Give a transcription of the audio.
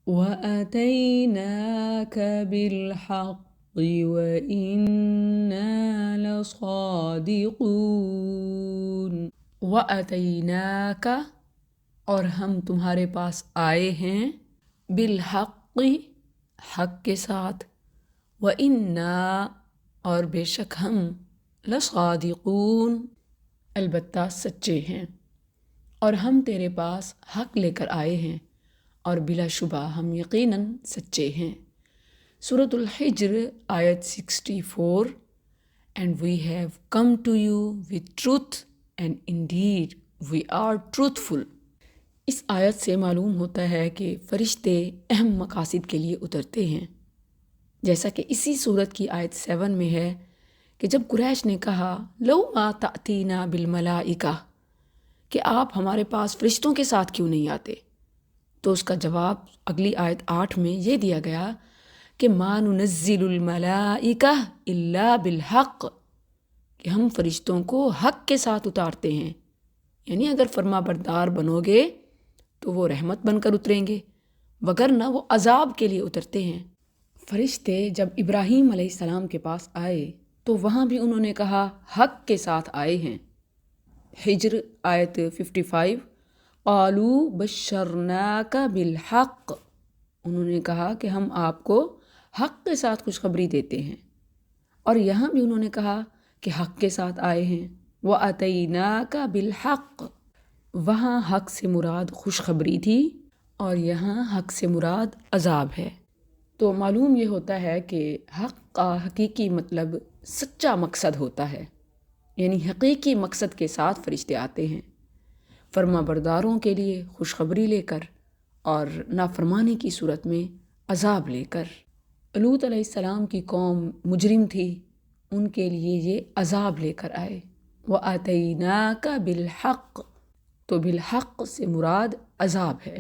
وَأَتَيْنَاكَ بِالْحَقِّ وَإِنَّا لَصَادِقُونَ۔ وَأَتَيْنَاكَ، اور ہم تمہارے پاس آئے ہیں، بالحق، حق کے ساتھ، وَإِنَّا، اور بے شک ہم، لَصَادِقُونَ، البتہ سچے ہیں، اور ہم تیرے پاس حق لے کر آئے ہیں، اور بلا شبہ ہم یقیناً سچے ہیں۔ سورۃ الحجر آیت 64۔ And we have come to you with truth and indeed we are truthful۔ اس آیت سے معلوم ہوتا ہے کہ فرشتے اہم مقاصد کے لیے اترتے ہیں، جیسا کہ اسی سورت کی آیت 7 میں ہے کہ جب قریش نے کہا لو ما تأتینا بالملائکہ، کہ آپ ہمارے پاس فرشتوں کے ساتھ کیوں نہیں آتے، تو اس کا جواب اگلی آیت 8 میں یہ دیا گیا کہ ما ننزل الملائکہ الا بالحق، کہ ہم فرشتوں کو حق کے ساتھ اتارتے ہیں، یعنی اگر فرما بردار بنو گے تو وہ رحمت بن کر اتریں گے، وگرنہ وہ عذاب کے لیے اترتے ہیں۔ فرشتے جب ابراہیم علیہ السلام کے پاس آئے تو وہاں بھی انہوں نے کہا حق کے ساتھ آئے ہیں۔ ہجر آیت 55، قالوا بشرناک بالحق، انہوں نے کہا کہ ہم آپ کو حق کے ساتھ خوشخبری دیتے ہیں، اور یہاں بھی انہوں نے کہا کہ حق کے ساتھ آئے ہیں۔ وَأَتَيْنَاكَ بِالْحَقِّ، وہاں حق سے مراد خوشخبری تھی اور یہاں حق سے مراد عذاب ہے۔ تو معلوم یہ ہوتا ہے کہ حق کا حقیقی مطلب سچا مقصد ہوتا ہے، یعنی حقیقی مقصد کے ساتھ فرشتے آتے ہیں، فرما برداروں کے لیے خوشخبری لے کر اور نافرمانی کی صورت میں عذاب لے کر۔ لوط علیہ السلام کی قوم مجرم تھی، ان کے لیے یہ عذاب لے کر آئے۔ وَأَتَيْنَاكَ بِالْحَقِّ، تو بالحق سے مراد عذاب ہے۔